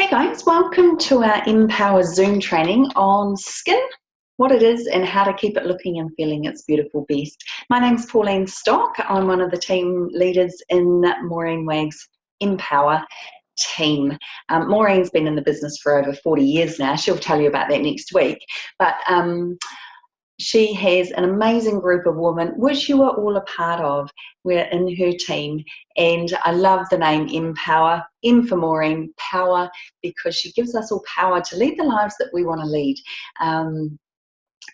Hey guys, welcome to our Empower Zoom training on skin, what it is and how to keep it looking and feeling its beautiful best. My name's Pauline Stock. I'm one of the team leaders in Maureen Wagg's Empower team. Maureen's been in the business for over 40 years now. She'll tell you about that next week. But she has an amazing group of women, which you are all a part of. We're in her team, and I love the name Empower, M for Maureen, power, because she gives us all power to lead the lives that we want to lead.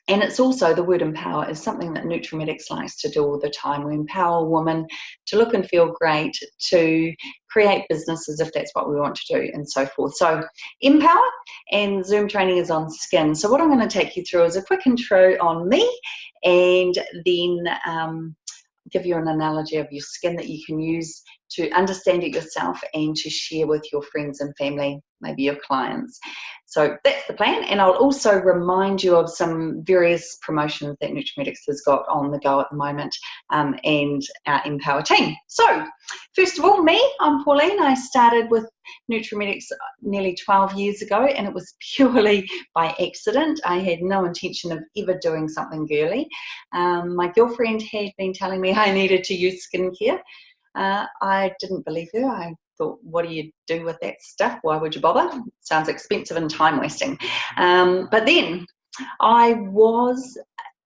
And it's also, the word empower is something that Nutrimedics likes to do all the time. We empower women to look and feel great, to create businesses if that's what we want to do, and so forth. So empower, and Zoom training is on skin. So what I'm going to take you through is a quick intro on me, and then give you an analogy of your skin that you can use to understand it yourself and to share with your friends and family, maybe your clients. So that's the plan, and I'll also remind you of some various promotions that Nutrimedics has got on the go at the moment, and our Empower team. So first of all, me, I'm Pauline. I started with Nutrimedics nearly 12 years ago, and it was purely by accident. I had no intention of ever doing something girly. My girlfriend had been telling me I needed to use skincare. I didn't believe her. I thought, what do you do with that stuff? Why would you bother? Sounds expensive and time wasting. But then I was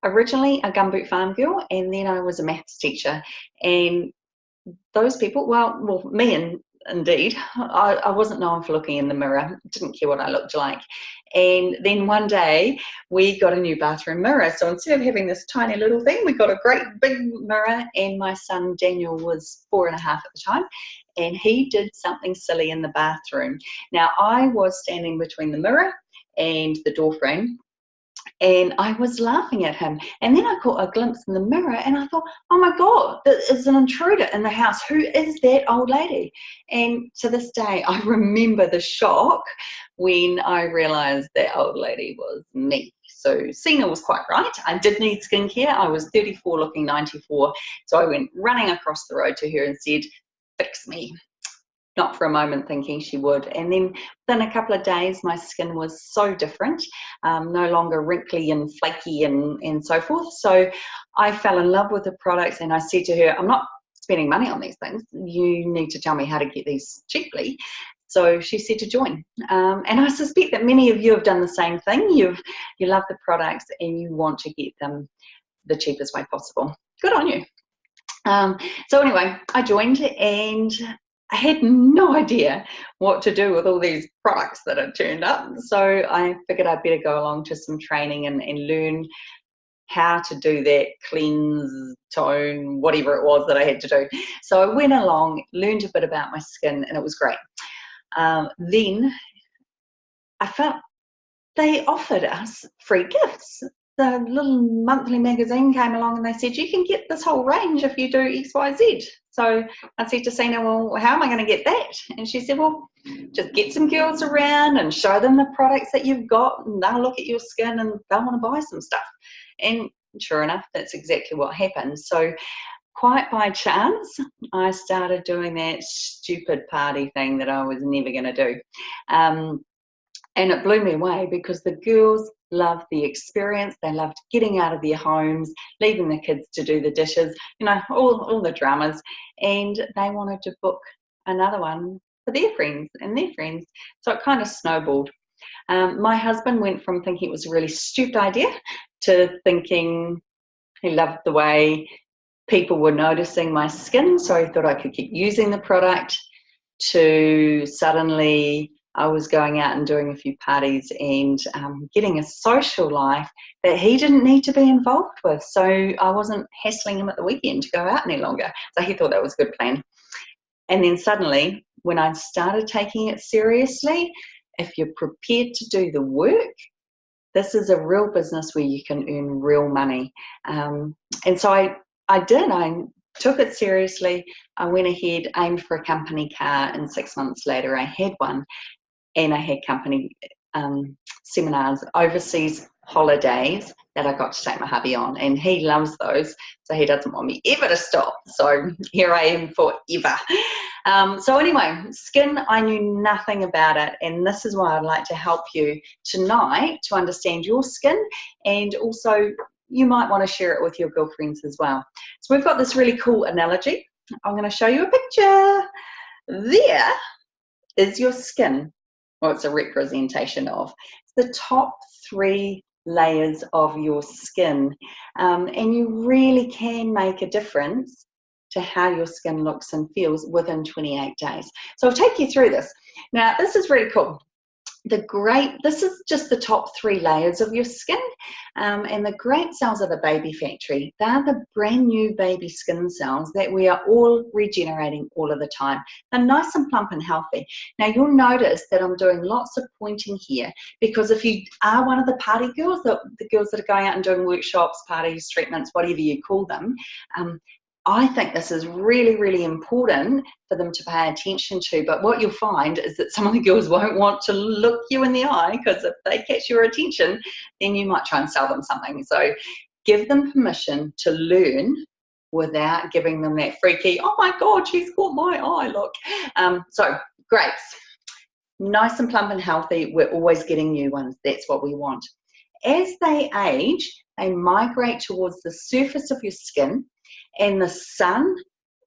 originally a gumboot farm girl, and then I was a maths teacher. And those people, well, me indeed, I wasn't known for looking in the mirror, didn't care what I looked like. And then one day we got a new bathroom mirror. So instead of having this tiny little thing, we got a great big mirror, and my son Daniel was 4.5 at the time, and he did something silly in the bathroom. Now I was standing between the mirror and the door frame, and I was laughing at him. And then I caught a glimpse in the mirror, and I thought, oh my God, there is an intruder in the house. Who is that old lady? And to this day, I remember the shock when I realized that old lady was me. So Sina was quite right. I did need skincare. I was 34 looking 94. So I went running across the road to her and said, fix me. Not for a moment thinking she would. And then within a couple of days, my skin was so different, no longer wrinkly and flaky and so forth. So I fell in love with the products, and I said to her, I'm not spending money on these things. You need to tell me how to get these cheaply. So she said to join. And I suspect that many of you have done the same thing. You love the products and you want to get them the cheapest way possible. Good on you. So anyway, I joined, and I had no idea what to do with all these products that had turned up. So I figured I'd better go along to some training and learn how to do that cleanse, tone, whatever it was that I had to do. So I went along, learned a bit about my skin, and it was great. Then I felt they offered us free gifts. The little monthly magazine came along and they said, you can get this whole range if you do X, Y, Z. So I said to Sina, well, how am I going to get that? And she said, well, just get some girls around and show them the products that you've got, and they'll look at your skin and they'll want to buy some stuff. And sure enough, that's exactly what happened. So quite by chance, I started doing that stupid party thing that I was never going to do. And it blew me away because the girls loved the experience. They loved getting out of their homes, leaving the kids to do the dishes, you know, all the dramas. And they wanted to book another one for their friends and their friends. So it kind of snowballed. My husband went from thinking it was a really stupid idea to thinking he loved the way people were noticing my skin. So he thought I could keep using the product, to suddenly I was going out and doing a few parties and getting a social life that he didn't need to be involved with. So I wasn't hassling him at the weekend to go out any longer. So he thought that was a good plan. And then suddenly, when I started taking it seriously, if you're prepared to do the work, this is a real business where you can earn real money. And so I did. I took it seriously. I went ahead, aimed for a company car, and 6 months later I had one. And I had company seminars, overseas holidays that I got to take my hubby on, and he loves those, so he doesn't want me ever to stop. So here I am forever. So anyway, skin, I knew nothing about it, and this is why I'd like to help you tonight to understand your skin, and also you might want to share it with your girlfriends as well. So we've got this really cool analogy. I'm going to show you a picture. There is your skin. Well, it's a representation of. It's the top 3 layers of your skin, and you really can make a difference to how your skin looks and feels within 28 days. So I'll take you through this. Now, this is really cool. This is just the top 3 layers of your skin, and the great cells are the baby factory. They're the brand new baby skin cells that we are all regenerating all of the time. They're nice and plump and healthy. Now you'll notice that I'm doing lots of pointing here, because if you are one of the party girls, the girls that are going out and doing workshops, parties, treatments, whatever you call them, I think this is really, really important for them to pay attention to. But what you'll find is that some of the girls won't want to look you in the eye, because if they catch your attention, then you might try and sell them something. So give them permission to learn without giving them that freaky, oh my God, she's caught my eye look. So grapes, nice and plump and healthy. We're always getting new ones. That's what we want. As they age, they migrate towards the surface of your skin, and the sun,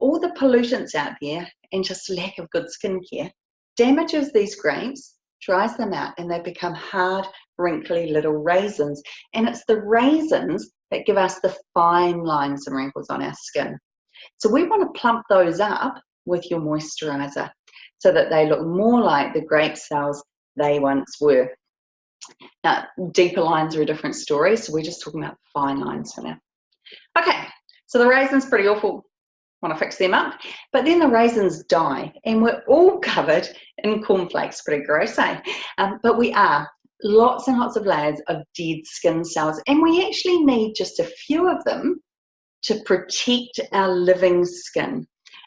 all the pollutants out there, and just lack of good skincare damages these grapes, dries them out, and they become hard, wrinkly little raisins. And it's the raisins that give us the fine lines and wrinkles on our skin. So we want to plump those up with your moisturizer so that they look more like the grape cells they once were. Now, deeper lines are a different story, so we're just talking about fine lines for now. Okay, so the raisins, pretty awful. Want to fix them up. But then the raisins die, and we're all covered in cornflakes. Pretty gross, eh? But we are. Lots and lots of layers of dead skin cells, and we actually need just a few of them to protect our living skin.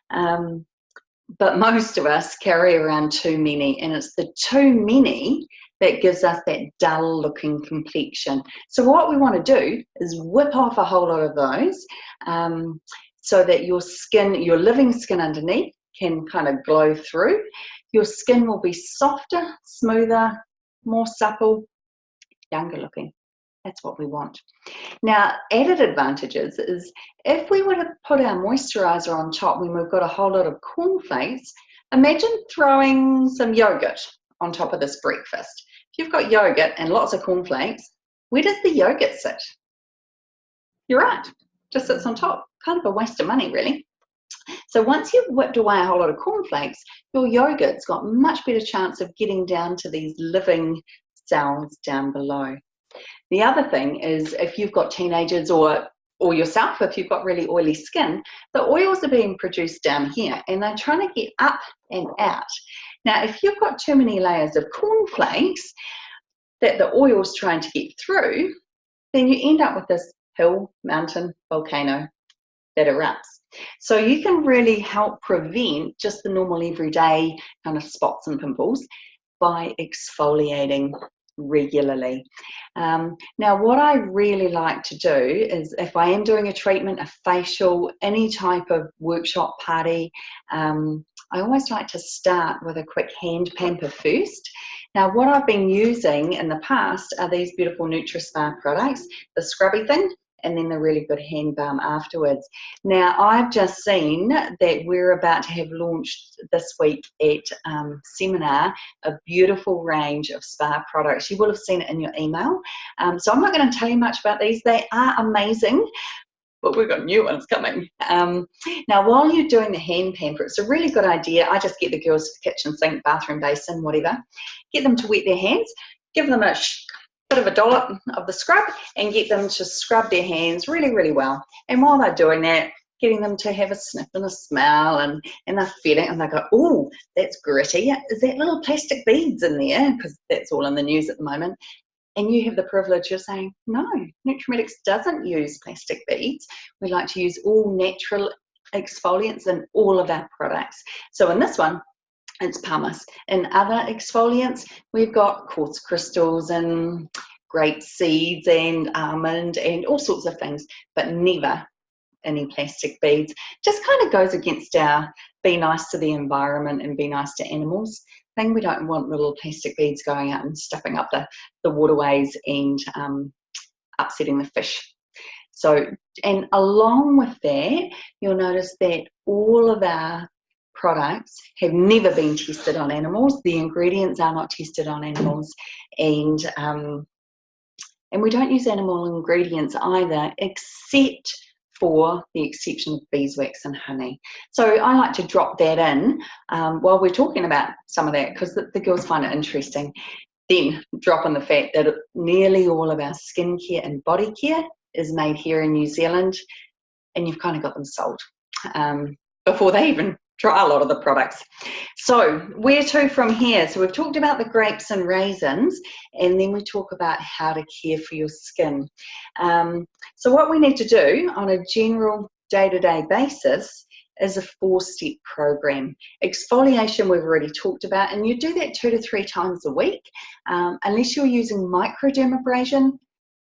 But most of us carry around too many, and it's the too many that gives us that dull looking complexion. So what we want to do is whip off a whole lot of those, so that your skin, your living skin underneath, can kind of glow through. Your skin will be softer, smoother, more supple, younger looking. That's what we want. Now, added advantages is if we were to put our moisturizer on top when we've got a whole lot of cornflakes, imagine throwing some yogurt on top of this breakfast. If you've got yogurt and lots of cornflakes, where does the yogurt sit? You're right, just sits on top. Kind of a waste of money, really. So once you've whipped away a whole lot of cornflakes, your yogurt's got a much better chance of getting down to these living cells down below. The other thing is, if you've got teenagers or yourself, if you've got really oily skin, the oils are being produced down here and they're trying to get up and out. Now, if you've got too many layers of cornflakes that the oil's trying to get through, then you end up with this hill, mountain, volcano that erupts. So you can really help prevent just the normal everyday kind of spots and pimples by exfoliating regularly. Now, what I really like to do is, if I am doing a treatment, a facial, any type of workshop, party, I always like to start with a quick hand pamper first. Now, what I've been using in the past are these beautiful NutriSpa products, the scrubby thing, and then the really good hand balm afterwards. Now, I've just seen that we're about to have launched this week at seminar a beautiful range of spa products. You will have seen it in your email. So I'm not going to tell you much about these. They are amazing, but we've got new ones coming. Now, while you're doing the hand pamper, it's a really good idea. I just get the girls to the kitchen sink, bathroom basin, whatever, get them to wet their hands, give them a bit of a dollop of the scrub, and get them to scrub their hands really, really well. And while they're doing that, getting them to have a sniff and a smell, and they're feeling, and they go, oh, that's gritty. Is that little plastic beads in there? Because that's all in the news at the moment. And you have the privilege of saying, no, Nutrimedics doesn't use plastic beads. We like to use all natural exfoliants in all of our products. So in this one, it's pumice. In other exfoliants, we've got quartz crystals and grape seeds and almond and all sorts of things, but never any plastic beads. Just kind of goes against our be nice to the environment and be nice to animals thing. We don't want little plastic beads going out and stuffing up the waterways and upsetting the fish. So, and along with that, you'll notice that all of our products have never been tested on animals. The ingredients are not tested on animals, and we don't use animal ingredients either, except for the exception of beeswax and honey. So I like to drop that in while we're talking about some of that, because the girls find it interesting. Then drop in the fact that nearly all of our skincare and body care is made here in New Zealand, and you've kind of got them sold before they even try a lot of the products. So where to from here? So we've talked about the grapes and raisins, and then we talk about how to care for your skin. So what we need to do on a general day-to-day basis is a 4-step program. Exfoliation we've already talked about, and you do that 2 to 3 times a week, unless you're using microdermabrasion,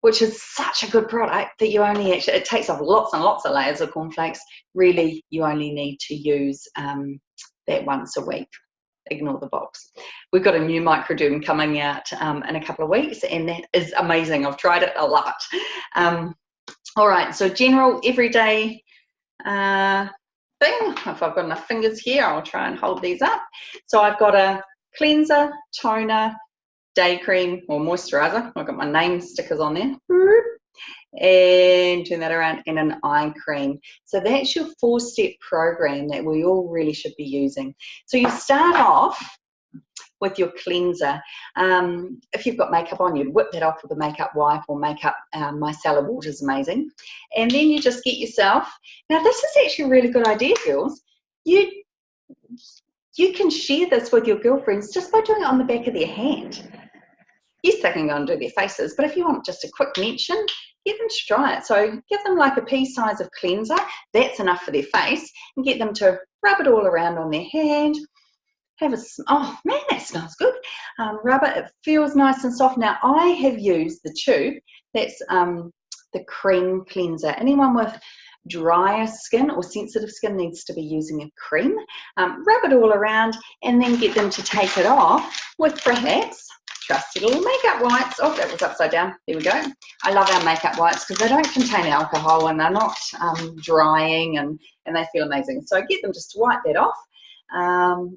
which is such a good product that you only actually, it takes off lots and lots of layers of cornflakes. Really, you only need to use that once a week. Ignore the box. We've got a new microderm coming out in a couple of weeks, and that is amazing. I've tried it a lot. All right, so general everyday thing. If I've got enough fingers here, I'll try and hold these up. So I've got a cleanser, toner, day cream or moisturizer. I've got my name stickers on there, and turn that around, and an eye cream. So that's your 4-step program that we all really should be using. So you start off with your cleanser. If you've got makeup on, you'd whip that off with a makeup wipe or makeup micellar water is amazing. And then you just get yourself, now this is actually a really good idea, girls. You can share this with your girlfriends just by doing it on the back of their hand. Yes, they can go and do their faces, but if you want just a quick mention, get them to try it. So give them like a pea size of cleanser, that's enough for their face, and get them to rub it all around on their hand. Have a, oh man, that smells good. Rub it, it feels nice and soft. Now I have used the tube, that's the cream cleanser. Anyone with drier skin or sensitive skin needs to be using a cream. Rub it all around and then get them to take it off with perhaps trusty little makeup wipes. Oh, that was upside down. There we go. I love our makeup wipes because they don't contain alcohol and they're not drying, and they feel amazing. So get them just to wipe that off.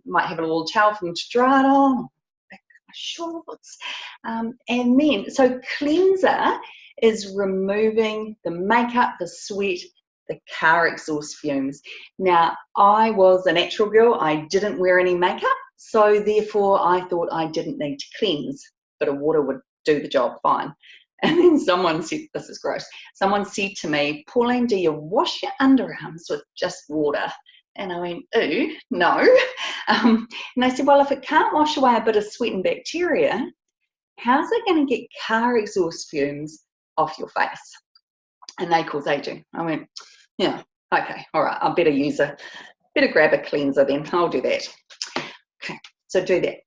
Might have a little towel for them to dry it on. Back my shorts. And then, so cleanser is removing the makeup, the sweat, the car exhaust fumes. Now, I was a natural girl. I didn't wear any makeup, so therefore I thought I didn't need to cleanse, but a water would do the job fine. And then someone said, this is gross, someone said to me, Pauline, do you wash your underarms with just water? And I went, ooh, no. And they said, well, if it can't wash away a bit of sweat and bacteria, how's it going to get car exhaust fumes off your face? And they cause aging. I went, yeah, okay, all right, I better grab a cleanser then. I'll do that. Okay, so do that.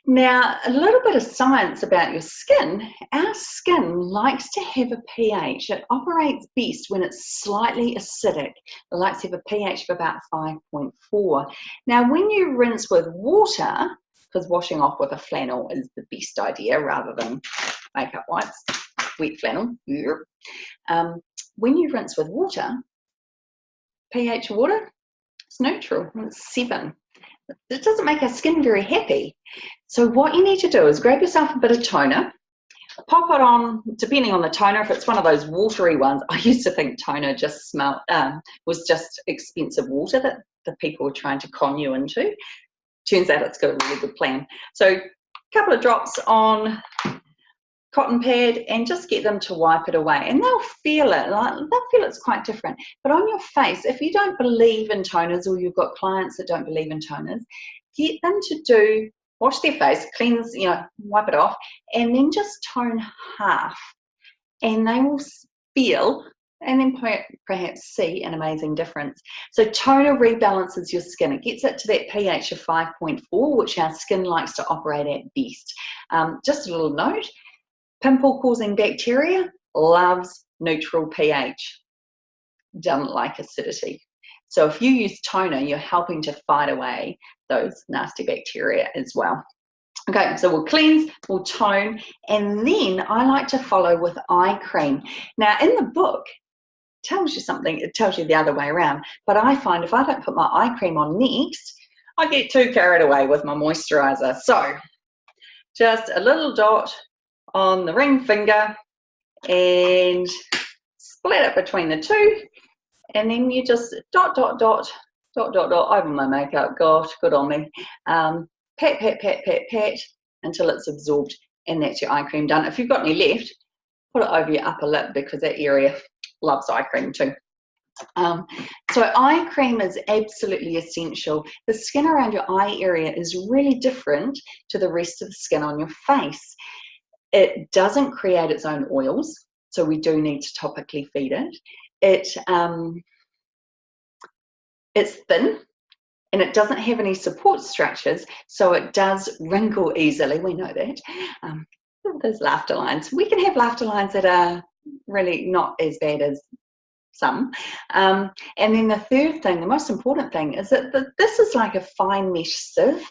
Now, a little bit of science about your skin. Our skin likes to have a pH. It operates best when it's slightly acidic. It likes to have a pH of about 5.4. Now, when you rinse with water, because washing off with a flannel is the best idea rather than makeup wipes, wet flannel. When you rinse with water, pH of water, it's neutral, it's 7. It doesn't make our skin very happy. So what you need to do is grab yourself a bit of toner, pop it on, depending on the toner, if it's one of those watery ones. I used to think toner just was just expensive water that the people were trying to con you into. Turns out it's got a really good plan. So a couple of drops on cotton pad and just get them to wipe it away, and they'll feel it. They'll feel it's quite different. But on your face, if you don't believe in toners, or you've got clients that don't believe in toners, get them to wash their face, cleanse, wipe it off, and then just tone half, and they will feel and then perhaps see an amazing difference. So toner rebalances your skin. It gets it to that pH of 5.4, which our skin likes to operate at best. Just a little note, pimple-causing bacteria loves neutral pH. doesn't like acidity. So if you use toner, you're helping to fight away those nasty bacteria as well. Okay, so we'll cleanse, we'll tone, and then I like to follow with eye cream. Now in the book, it tells you something, it tells you the other way around, but I find if I don't put my eye cream on next, I get too carried away with my moisturiser. So just a little dot on the ring finger and split it between the two, and then you just dot, dot, dot, dot, dot, dot over my makeup. Gosh, good on me. Pat, pat, pat, pat, pat until it's absorbed, and that's your eye cream done. If you've got any left, put it over your upper lip because that area loves eye cream too. So eye cream is absolutely essential. The skin around your eye area is really different to the rest of the skin on your face. It doesn't create its own oils, so we do need to topically feed it. It's thin and it doesn't have any support structures, so it does wrinkle easily. We know that. There's laughter lines. We can have laughter lines that are really not as bad as some. And then the third thing, the most important thing, is that this is like a fine mesh sieve.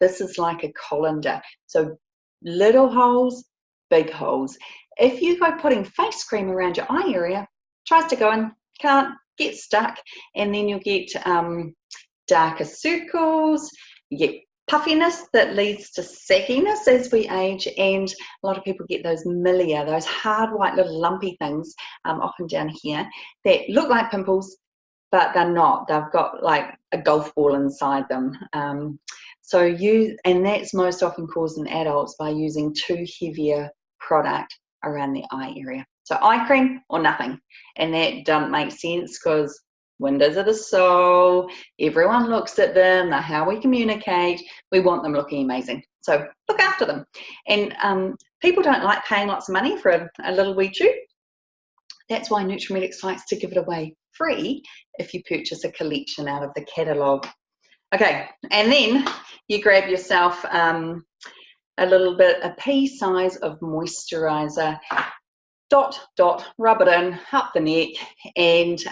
This is like a colander. So little holes, big holes. If you go putting face cream around your eye area, tries to go in, can't, get stuck, and then you'll get darker circles, you get puffiness that leads to sagginess as we age, and a lot of people get those milia, those hard white little lumpy things often down here that look like pimples, but they're not. They've got like a golf ball inside them. And that's most often caused in adults by using too heavier product around the eye area. So eye cream or nothing, and that doesn't make sense because windows of the soul, everyone looks at them, they're how we communicate, we want them looking amazing. So look after them. And people don't like paying lots of money for a little wee tube. That's why Nutrimedics likes to give it away free if you purchase a collection out of the catalogue. Okay, and then you grab yourself a pea size of moisturiser, dot, dot, rub it in, up the neck, and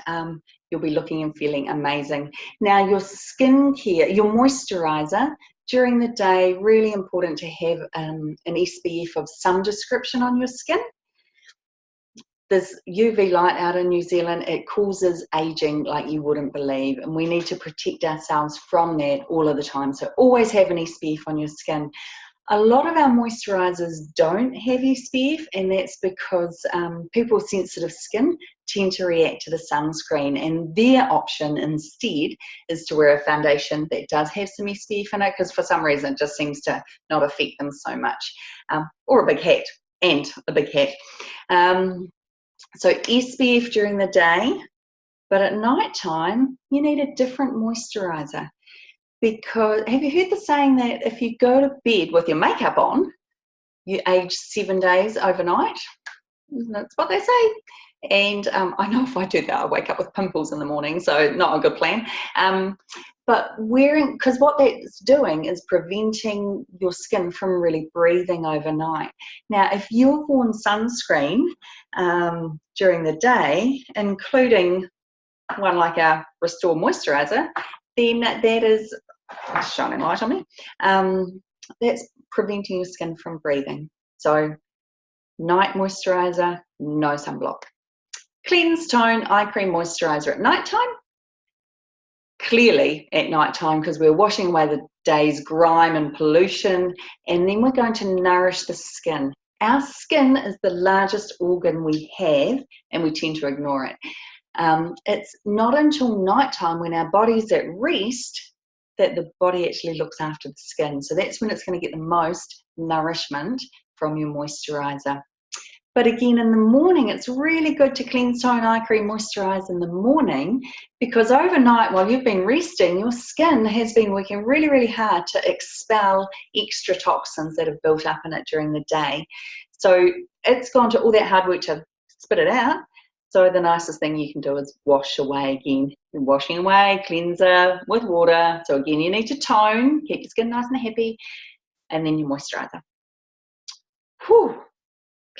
you'll be looking and feeling amazing. Now your skincare, your moisturiser during the day, really important to have an SPF of some description on your skin. There's UV light out in New Zealand, it causes aging like you wouldn't believe, and we need to protect ourselves from that all of the time. So always have an SPF on your skin. A lot of our moisturisers don't have SPF, and that's because people with sensitive skin tend to react to the sunscreen, and their option instead is to wear a foundation that does have some SPF in it, because for some reason it just seems to not affect them so much. Or a big hat, and a big hat. So SPF during the day, but at night time you need a different moisturiser. Because have you heard the saying that if you go to bed with your makeup on, you age 7 days overnight? That's what they say. And I know if I do that, I wake up with pimples in the morning, so not a good plan. But because what that's doing is preventing your skin from really breathing overnight. Now, if you've worn sunscreen during the day, including one like our Restore Moisturiser, then that is shining light on me. That's preventing your skin from breathing. So night moisturiser, no sunblock. Cleanse, tone, eye cream, moisturiser at night time. Clearly at night time, because we're washing away the day's grime and pollution, and then we're going to nourish the skin. Our skin is the largest organ we have, and we tend to ignore it. It's not until nighttime, when our body's at rest, that the body actually looks after the skin. So that's when it's going to get the most nourishment from your moisturiser. But again, in the morning, it's really good to cleanse, tone, eye cream, moisturise in the morning, because overnight, while you've been resting, your skin has been working really, really hard to expel extra toxins that have built up in it during the day. So it's gone to all that hard work to spit it out. So the nicest thing you can do is wash away again. You're washing away, cleanser with water. So again, you need to tone, keep your skin nice and happy, and then your moisturiser. Whew.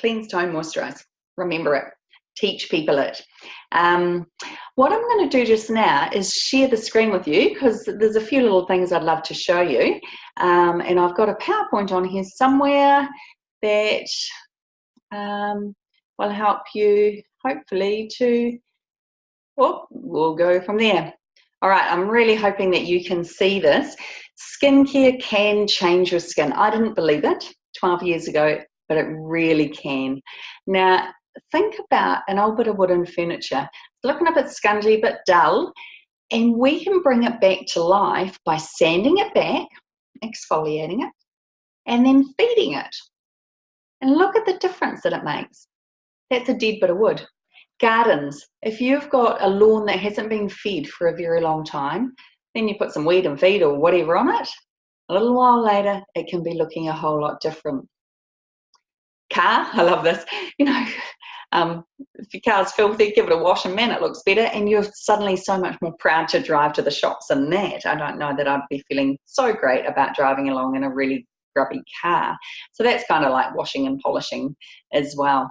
Cleanse, tone, moisturise. Remember it. teach people it. What I'm going to do just now is share the screen with you, because there's a few little things I'd love to show you. And I've got a PowerPoint on here somewhere that will help you hopefully to, we'll go from there. All right, I'm really hoping that you can see this. Skincare can change your skin. I didn't believe it 12 years ago, but it really can. Now, think about an old bit of wooden furniture. It's looking a bit scungy, but dull, and we can bring it back to life by sanding it back, exfoliating it, and then feeding it. And look at the difference that it makes. That's a dead bit of wood. Gardens, if you've got a lawn that hasn't been fed for a very long time, then you put some weed and feed or whatever on it, a little while later, it can be looking a whole lot different. Car, I love this. You know, if your car's filthy, give it a wash and man, it looks better, and you're suddenly so much more proud to drive to the shops in that. I don't know that I'd be feeling so great about driving along in a really grubby car. So that's kind of like washing and polishing as well.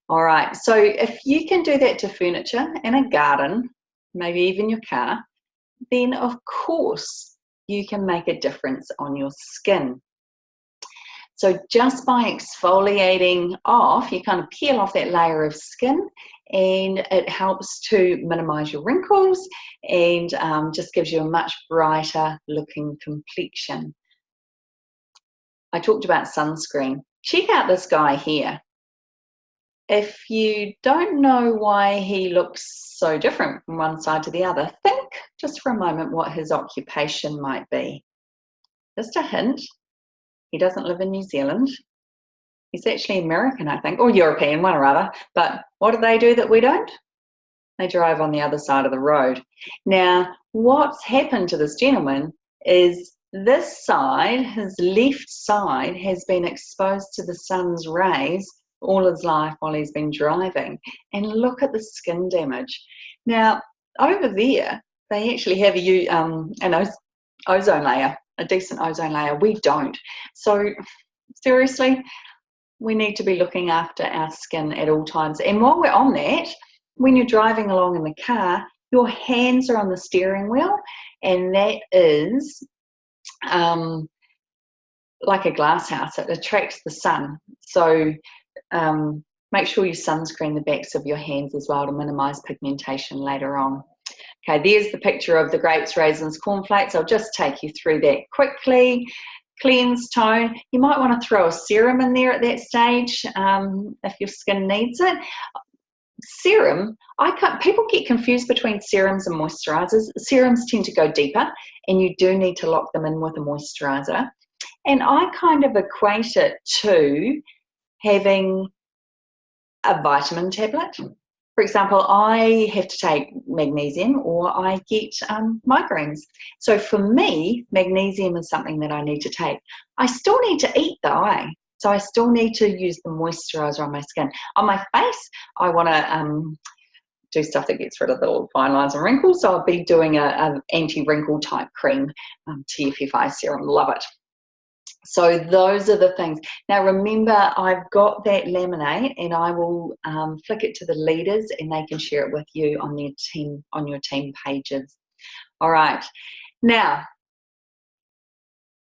All right, so if you can do that to furniture and a garden, maybe even your car, then of course you can make a difference on your skin. So just by exfoliating off, you kind of peel off that layer of skin, and it helps to minimize your wrinkles and just gives you a much brighter looking complexion. I talked about sunscreen. Check out this guy here. If you don't know why he looks so different from one side to the other, think just for a moment what his occupation might be. Just a hint. He doesn't live in New Zealand. He's actually American, I think, or European, one or other. But what do they do that we don't? They drive on the other side of the road. Now, what's happened to this gentleman is this side, his left side, has been exposed to the sun's rays all his life while he's been driving. And look at the skin damage. Now, over there, they actually have an ozone layer, a decent ozone layer. We don't. So seriously, we need to be looking after our skin at all times. And while we're on that, when you're driving along in the car, your hands are on the steering wheel, and that is like a glass house. It attracts the sun. So make sure you sunscreen the backs of your hands as well to minimize pigmentation later on. Okay, there's the picture of the grapes, raisins, cornflakes. I'll just take you through that quickly. Cleanse, tone. You might want to throw a serum in there at that stage if your skin needs it. Serum, people get confused between serums and moisturizers. Serums tend to go deeper, and you do need to lock them in with a moisturizer. And I kind of equate it to having a vitamin tablet. For example, I have to take magnesium or I get migraines. So for me, magnesium is something that I need to take. I still need to eat though, So I still need to use the moisturizer on my skin. On my face, I want to do stuff that gets rid of the little fine lines and wrinkles. So I'll be doing an anti-wrinkle type cream, TFFI serum, love it. So those are the things. Now remember, I've got that laminate, and I will flick it to the leaders, and they can share it with you on their team, on your team pages. All right. Now,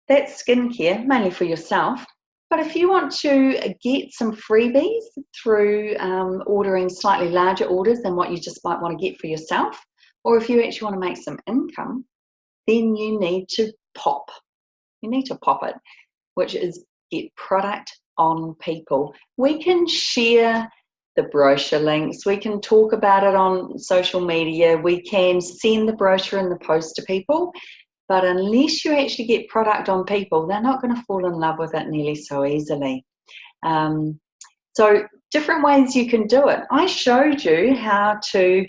that's skincare, mainly for yourself. But if you want to get some freebies through ordering slightly larger orders than what you just might want to get for yourself, or if you actually want to make some income, then you need to pop. You need to pop it, which is get product on people. We can share the brochure links. We can talk about it on social media. We can send the brochure and the post to people. But unless you actually get product on people, they're not going to fall in love with it nearly so easily. So different ways you can do it. I showed you how to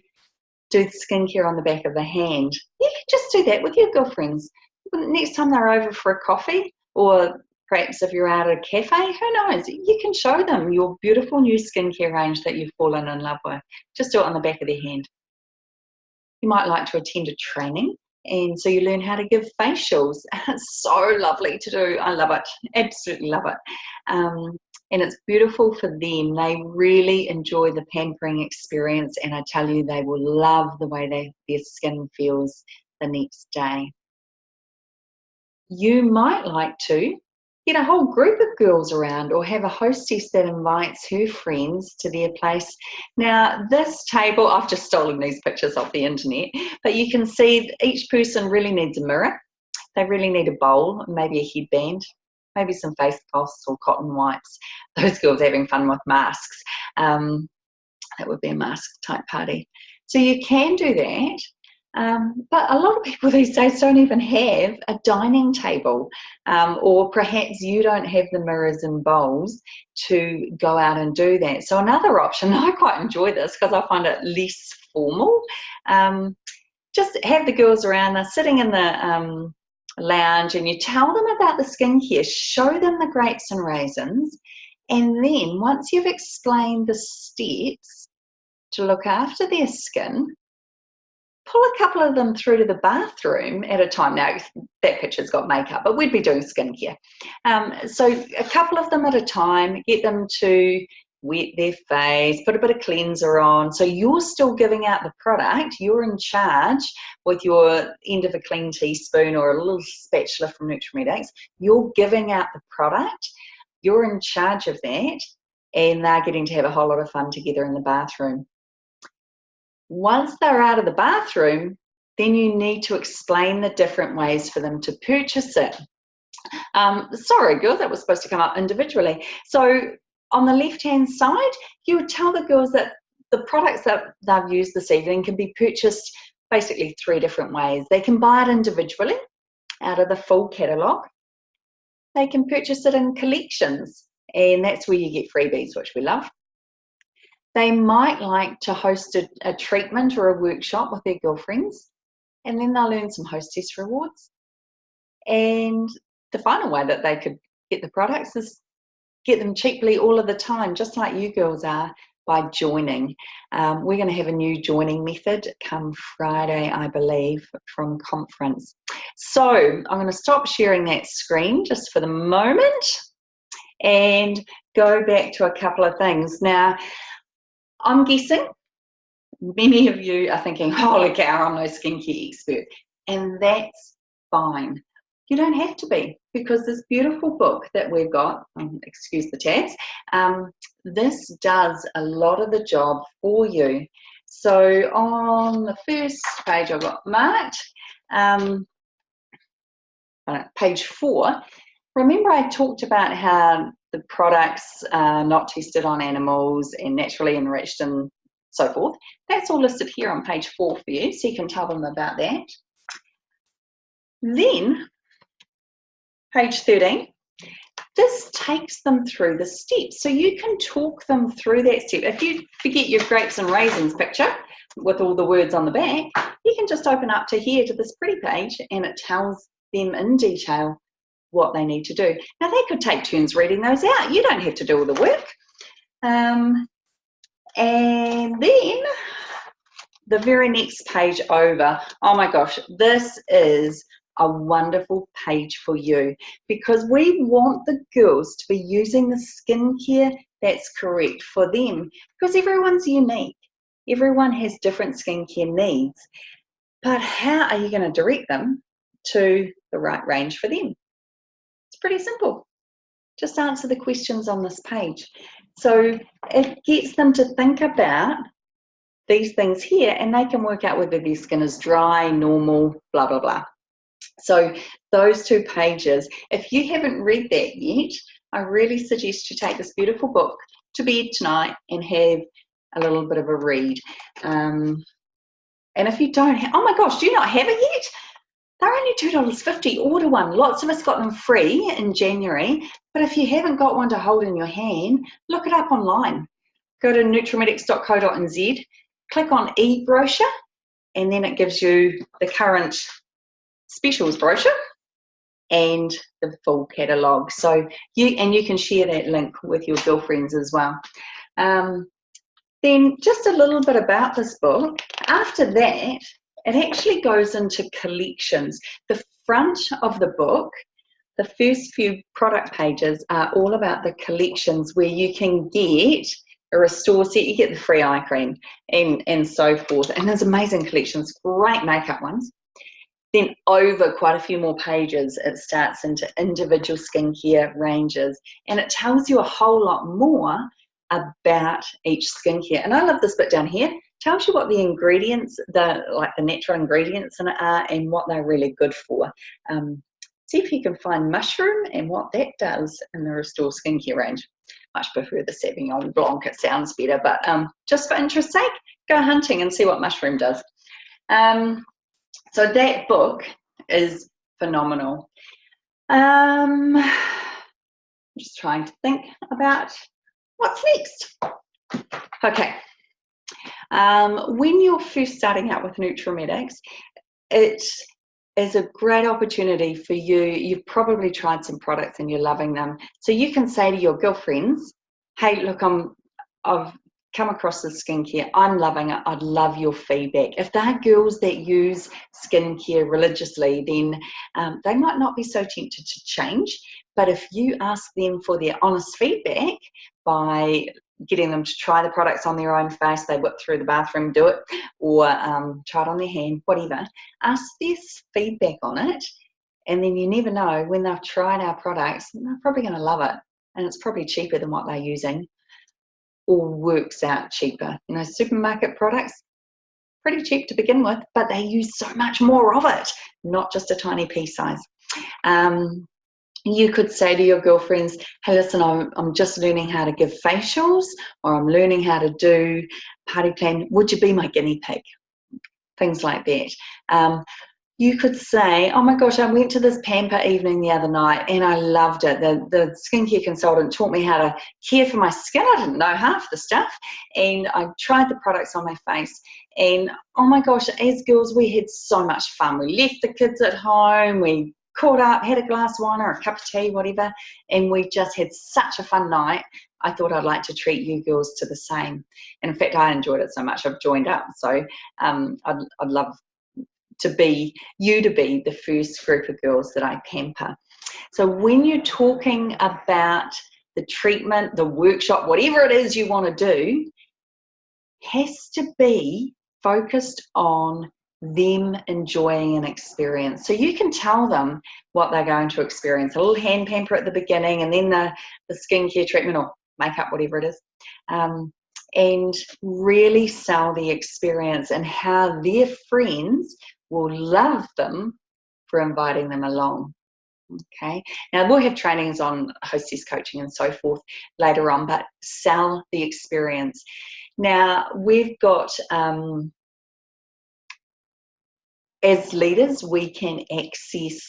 do the skincare on the back of the hand. You can just do that with your girlfriends. Next time they're over for a coffee, or perhaps if you're out at a cafe, who knows? You can show them your beautiful new skincare range that you've fallen in love with. Just do it on the back of their hand. You might like to attend a training, and so you learn how to give facials. It's so lovely to do. I love it. Absolutely love it. and it's beautiful for them. They really enjoy the pampering experience, and I tell you, they will love the way their skin feels the next day. You might like to get a whole group of girls around, or have a hostess that invites her friends to their place. Now, this table, I've just stolen these pictures off the internet, but you can see each person really needs a mirror. They really need a bowl, maybe a headband, maybe some face cloths or cotton wipes. Those girls having fun with masks. That would be a mask type party. So you can do that. But a lot of people these days don't even have a dining table, or perhaps you don't have the mirrors and bowls to go out and do that. So another option, I quite enjoy this because I find it less formal, just have the girls around, they're sitting in the lounge, and you tell them about the skincare, show them the grapes and raisins, and then once you've explained the steps to look after their skin, pull a couple of them through to the bathroom at a time. Now, that picture's got makeup, but we'd be doing skincare. So a couple of them at a time, get them to wet their face, put a bit of cleanser on. So you're still giving out the product. You're in charge with your end of a clean teaspoon or a little spatula from Nutrimedics. You're giving out the product. You're in charge of that, and they're getting to have a whole lot of fun together in the bathroom. Once they're out of the bathroom, then you need to explain the different ways for them to purchase it. Sorry, girls, that was supposed to come up individually. So on the left-hand side, you would tell the girls that the products that they've used this evening can be purchased basically 3 different ways. They can buy it individually out of the full catalogue. They can purchase it in collections, and that's where you get freebies, which we love. They might like to host a treatment or a workshop with their girlfriends, and then they'll earn some hostess rewards. And the final way that they could get the products is get them cheaply all of the time, just like you girls are, by joining. We're going to have a new joining method come Friday, I believe, from conference. So I'm going to stop sharing that screen just for the moment and go back to a couple of things. Now, I'm guessing many of you are thinking, holy cow, I'm no skincare expert. And that's fine. You don't have to be, because this beautiful book that we've got, excuse the tabs, this does a lot of the job for you. So on the first page I've got marked, page 4, remember I talked about how the products are not tested on animals and naturally enriched and so forth. That's all listed here on page 4 for you, so you can tell them about that. Then, page 13, this takes them through the steps. So you can talk them through that step. If you forget your grapes and raisins picture with all the words on the back, you can just open up to here to this pretty page, and it tells them in detail what they need to do. Now, they could take turns reading those out. You don't have to do all the work. And then the very next page over, oh my gosh, this is a wonderful page for you, because we want the girls to be using the skincare that's correct for them, because everyone's unique. Everyone has different skincare needs, but how are you going to direct them to the right range for them? It's pretty simple. Just answer the questions on this page. So it gets them to think about these things here, and they can work out whether their skin is dry, normal, blah, blah, blah. So those 2 pages, if you haven't read that yet, I really suggest you take this beautiful book to bed tonight and have a little bit of a read. And if you don't have, oh my gosh, do you not have it yet? They're only $2.50. Order one. Lots of us got them free in January, but if you haven't got one to hold in your hand, look it up online. Go to nutrimedics.co.nz, click on e-brochure, and then it gives you the current specials brochure and the full catalogue. So you can share that link with your girlfriends as well. Then just a little bit about this book. After that, it actually goes into collections. The front of the book, the first few product pages are all about the collections where you can get a restore set, you get the free eye cream and so forth. And there's amazing collections, great makeup ones. Then over quite a few more pages, it starts into individual skincare ranges, and it tells you a whole lot more about each skincare. And I love this bit down here. Tells you what the ingredients, the natural ingredients in it are and what they're really good for. See if you can find mushroom and what that does in the Restore Skincare range. Much prefer the Sauvignon Blanc, it sounds better, but just for interest's sake, go hunting and see what mushroom does. So that book is phenomenal. Just trying to think about what's next. Okay. When you're first starting out with Nutrimedics, it is a great opportunity for you. You've probably tried some products and you're loving them. So you can say to your girlfriends, hey, look, I've come across this skincare. I'm loving it. I'd love your feedback. If they're girls that use skincare religiously, then they might not be so tempted to change. But if you ask them for their honest feedback by getting them to try the products on their own face, they whip through the bathroom, do it, or try it on their hand, whatever, ask their feedback on it, and then you never know, when they've tried our products, they're probably going to love it, and it's probably cheaper than what they're using, or works out cheaper. You know, supermarket products, pretty cheap to begin with, but they use so much more of it, not just a tiny pea size. You could say to your girlfriends, hey, listen, I'm just learning how to give facials, or I'm learning how to do party plan. Would you be my guinea pig? Things like that. You could say, oh my gosh, I went to this pamper evening the other night and I loved it. The skincare consultant taught me how to care for my skin. I didn't know half the stuff. And I tried the products on my face. And oh my gosh, as girls, we had so much fun. We left the kids at home. We caught up, had a glass of wine or a cup of tea, whatever, and we just had such a fun night. I thought I'd like to treat you girls to the same. And in fact, I enjoyed it so much, I've joined up. So I'd love to be the first group of girls that I pamper. So when you're talking about the treatment, the workshop, whatever it is you want to do, has to be focused on them enjoying an experience. So you can tell them what they're going to experience, a little hand pamper at the beginning, and then the skincare treatment or makeup, whatever it is, and really sell the experience and how their friends will love them for inviting them along. Okay, now we'll have trainings on hostess coaching and so forth later on, but sell the experience. Now we've got as leaders, we can access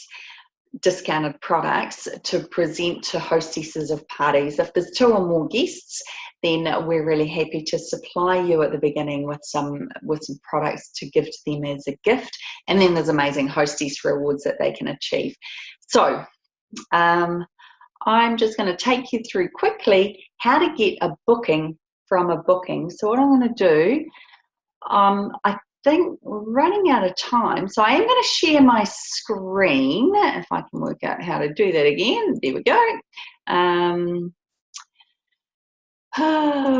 discounted products to present to hostesses of parties. If there's 2 or more guests, then we're really happy to supply you at the beginning with some products to give to them as a gift. And then there's amazing hostess rewards that they can achieve. So I'm just going to take you through quickly how to get a booking from a booking. So what I'm going to do, I think we're running out of time, so I am going to share my screen if I can work out how to do that again. There we go.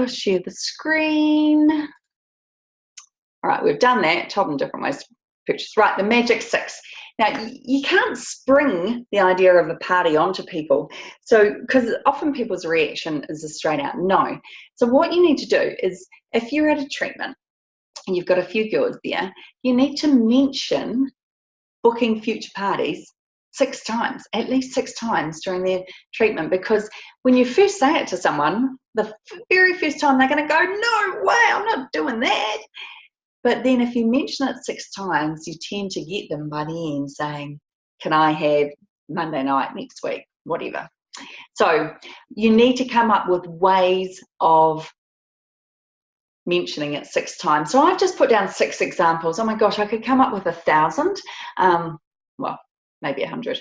Share the screen. All right, we've done that. Top and different ways to purchase. Right, the magic 6. Now you can't spring the idea of a party onto people, so because often people's reaction is a straight out no. So what you need to do is, if you're at a treatment and you've got a few girls there, you need to mention booking future parties 6 times, at least 6 times during their treatment, because when you first say it to someone, the very first time they're going to go, no way, I'm not doing that. But then if you mention it 6 times, you tend to get them by the end saying, can I have Monday night next week, whatever. So you need to come up with ways of mentioning it 6 times. So I've just put down 6 examples. Oh my gosh, I could come up with 1,000. Well, maybe 100.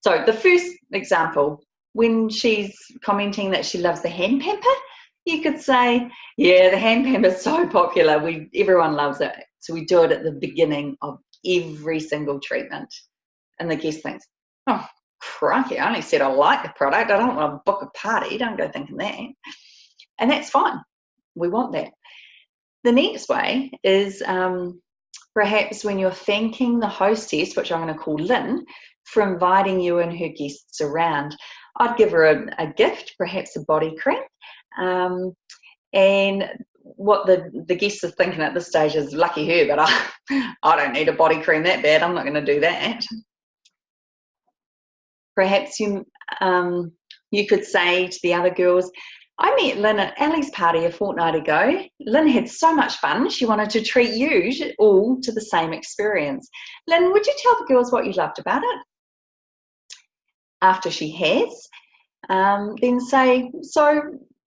So the first example, when she's commenting that she loves the hand pamper, you could say, yeah, the hand pamper is so popular. Everyone loves it. So we do it at the beginning of every single treatment. And the guest thinks, oh, crikey, I only said I like the product. I don't want to book a party. Don't go thinking that. And that's fine. We want that. The next way is perhaps when you're thanking the hostess, which I'm going to call Lynn, for inviting you and her guests around. I'd give her a gift, perhaps a body cream. And what the guests are thinking at this stage is, lucky her, but I don't need a body cream that bad. I'm not going to do that. Perhaps you could say to the other girls, I met Lynn at Ali's party a fortnight ago. Lynn had so much fun. She wanted to treat you all to the same experience. Lynn, would you tell the girls what you loved about it? After she has, then say, so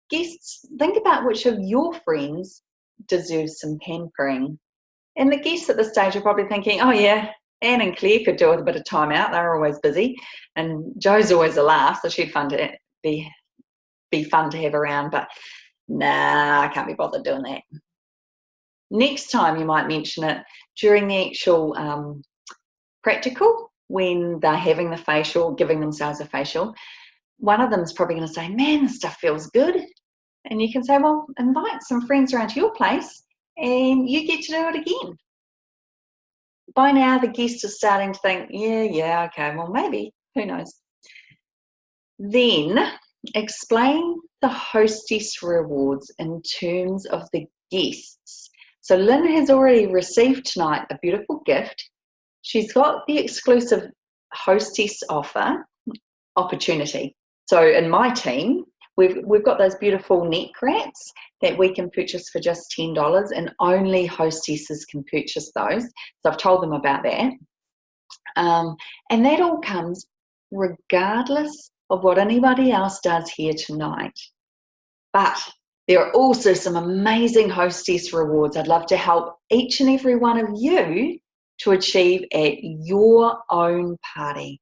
guests, think about which of your friends deserves some pampering. And the guests at this stage are probably thinking, oh yeah, Anne and Claire could do with a bit of time out. They're always busy. And Jo's always a laugh, so she'd be fun to have around, but nah, I can't be bothered doing that. Next time you might mention it during the actual practical, when they're having the facial, giving themselves a facial. One of them is probably going to say, man, this stuff feels good. And you can say, well, invite some friends around to your place and you get to do it again. By now, the guests are starting to think, yeah, okay, well, maybe, who knows. Then explain the hostess rewards in terms of the guests. So Lynn has already received tonight a beautiful gift. She's got the exclusive hostess offer opportunity. So in my team, we've got those beautiful neck wraps that we can purchase for just $10, and only hostesses can purchase those. So I've told them about that. And that all comes regardless of what anybody else does here tonight. But there are also some amazing hostess rewards I'd love to help each and every one of you to achieve at your own party.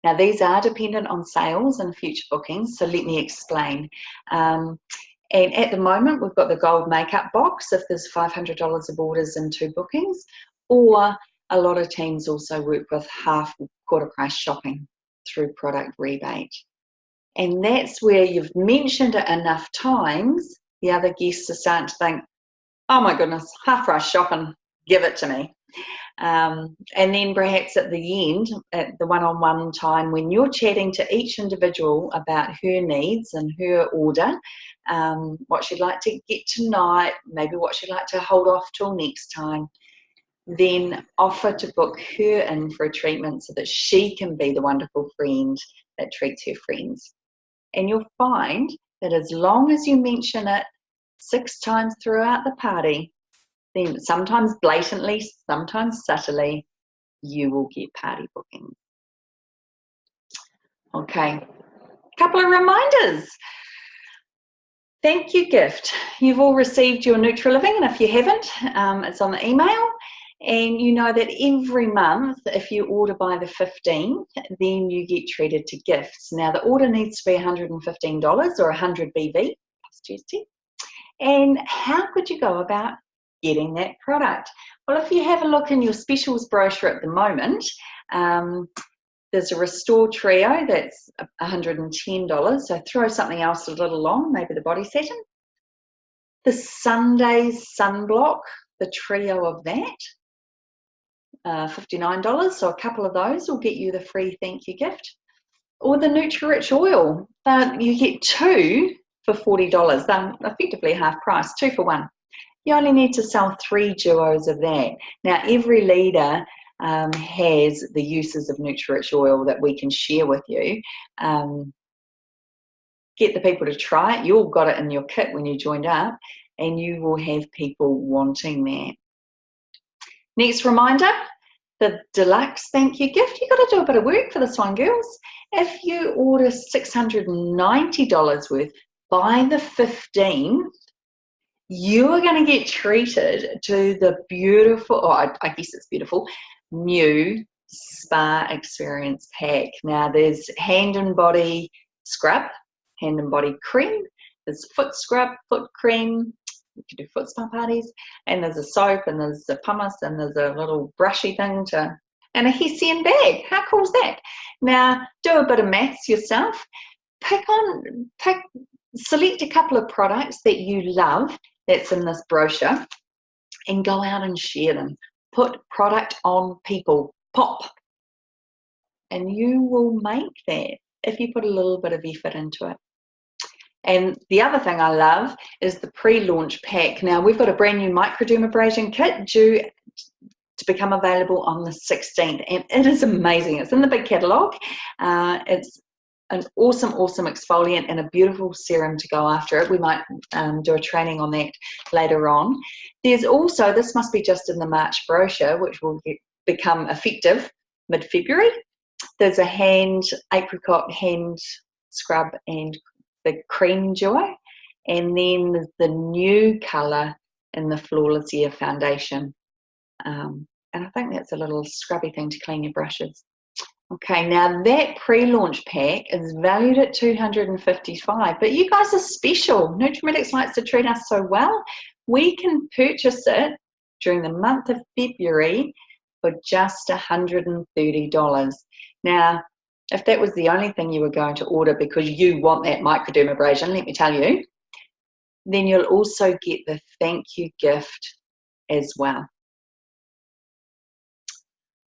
Now, these are dependent on sales and future bookings, so let me explain. And at the moment, we've got the gold makeup box if there's $500 of orders and 2 bookings, or a lot of teams also work with half quarter price shopping through product rebate. And that's where you've mentioned it enough times, the other guests are starting to think, oh my goodness, half price shopping, give it to me. And then perhaps at the end, at the one-on-one time, when you're chatting to each individual about her needs and her order, what she'd like to get tonight, maybe what she'd like to hold off till next time, then offer to book her in for a treatment so that she can be the wonderful friend that treats her friends. And you'll find that as long as you mention it 6 times throughout the party, then sometimes blatantly, sometimes subtly, you will get party bookings. Okay, couple of reminders. Thank you gift. You've all received your Nutri-Living, and if you haven't, it's on the email. And you know that every month, if you order by the 15th, then you get treated to gifts. Now, the order needs to be $115 or 100 BV plus GST. And how could you go about getting that product? Well, if you have a look in your specials brochure at the moment, there's a Restore Trio that's $110. So throw something else a little on, maybe the body satin. The Sundays sunblock, the trio of that, $59. So a couple of those will get you the free thank you gift. Or the Nutri-Rich oil, you get 2 for $40. They're effectively half price, 2 for 1. You only need to sell 3 duos of that. Now, every leader has the uses of Nutri-Rich oil that we can share with you. Get the people to try it. You all got it in your kit when you joined up, and you will have people wanting that. Next reminder, the deluxe thank you gift. You've got to do a bit of work for this one, girls. If you order $690 worth by the 15th, you are going to get treated to the beautiful, I guess it's beautiful, new spa experience pack. Now, there's hand and body scrub, hand and body cream, there's foot scrub, foot cream, you can do foot spa parties, and there's a soap, and there's a pumice, and there's a little brushy thing to and a Hessian bag. How cool is that? Now, do a bit of maths yourself. Select a couple of products that you love that's in this brochure and go out and share them. Put product on people, pop, and you will make that if you put a little bit of effort into it. And the other thing I love is the pre-launch pack. Now, we've got a brand new microdermabrasion kit due to become available on the 16th, and it is amazing. It's in the big catalogue. It's an awesome exfoliant and a beautiful serum to go after it. We might do a training on that later on. There's also, this must be just in the March brochure, which will become effective mid-February. There's a apricot hand scrub and the cream duo, and then there's the new colour in the Flawless Air foundation. And I think that's a little scrubby thing to clean your brushes. Okay, now that pre-launch pack is valued at $255, but you guys are special. Nutrimedics likes to treat us so well. We can purchase it during the month of February for just $130. Now, if that was the only thing you were going to order because you want that microdermabrasion, let me tell you, then you'll also get the thank you gift as well.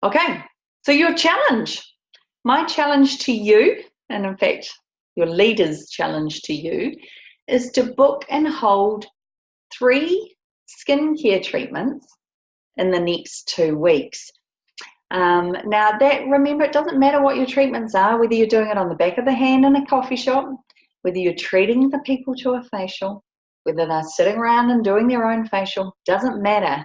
Okay, so your challenge. My challenge to you, and in fact, your leader's challenge to you, is to book and hold 3 skincare treatments in the next 2 weeks. Now remember, it doesn't matter what your treatments are, whether you're doing it on the back of the hand in a coffee shop, whether you're treating the people to a facial, whether they're sitting around and doing their own facial, doesn't matter.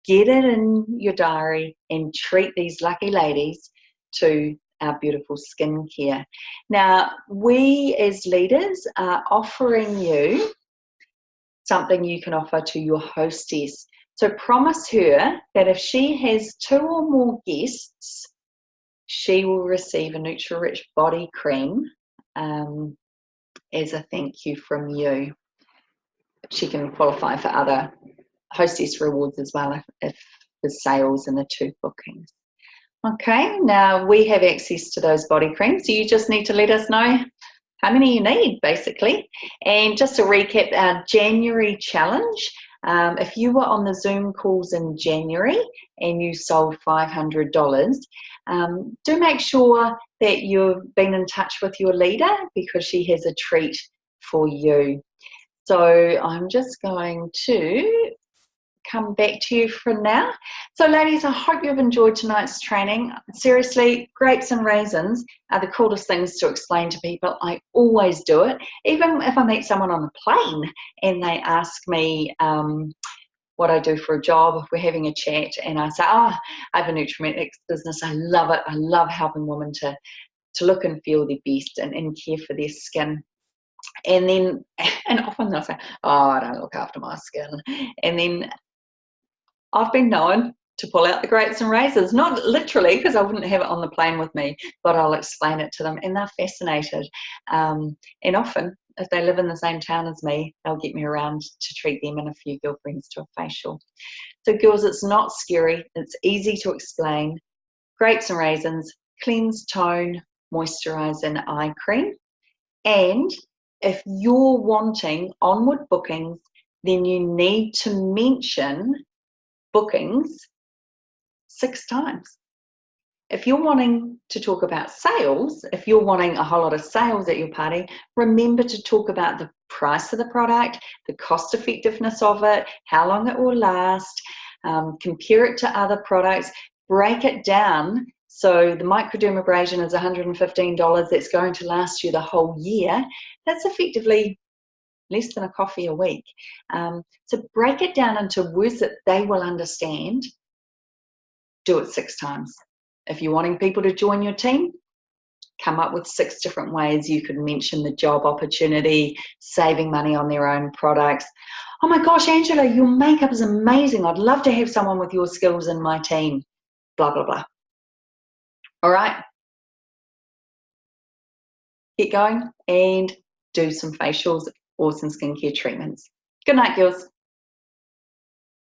Get it in your diary and treat these lucky ladies to our beautiful skincare. Now, we as leaders are offering you something you can offer to your hostess. So promise her that if she has 2 or more guests, she will receive a Nutri-Rich body cream as a thank you from you. She can qualify for other hostess rewards as well if there's sales in the 2 bookings. Okay, now we have access to those body creams, so you just need to let us know how many you need, basically. And just to recap our January challenge, if you were on the Zoom calls in January and you sold $500, do make sure that you've been in touch with your leader because she has a treat for you. So I'm just going to come back to you for now. So ladies, I hope you've enjoyed tonight's training. Seriously, grapes and raisins are the coolest things to explain to people. I always do it. Even if I meet someone on the plane and they ask me what I do for a job, if we're having a chat and I say, I have a Nutrimedics business, I love it. I love helping women to look and feel their best and care for their skin. And often they'll say, I don't look after my skin. And then I've been known to pull out the grapes and raisins, not literally because I wouldn't have it on the plane with me, but I'll explain it to them and they're fascinated. And often, if they live in the same town as me, they'll get me around to treat them and a few girlfriends to a facial. So girls, it's not scary. It's easy to explain. Grapes and raisins, cleanse, tone, moisturize, and eye cream. And if you're wanting onward bookings, then you need to mention bookings 6 times. If you're wanting to talk about sales, if you're wanting a whole lot of sales at your party, remember to talk about the price of the product, the cost effectiveness of it, how long it will last, compare it to other products, break it down. So the microdermabrasion is $115 that's going to last you the whole year. That's effectively less than a coffee a week. So break it down into words that they will understand. Do it 6 times. If you're wanting people to join your team, come up with 6 different ways you could mention the job opportunity, saving money on their own products. Oh my gosh, Angela, your makeup is amazing. I'd love to have someone with your skills in my team. Blah, blah, blah. All right. Get going and do some facials or some skincare treatments. Good night, girls.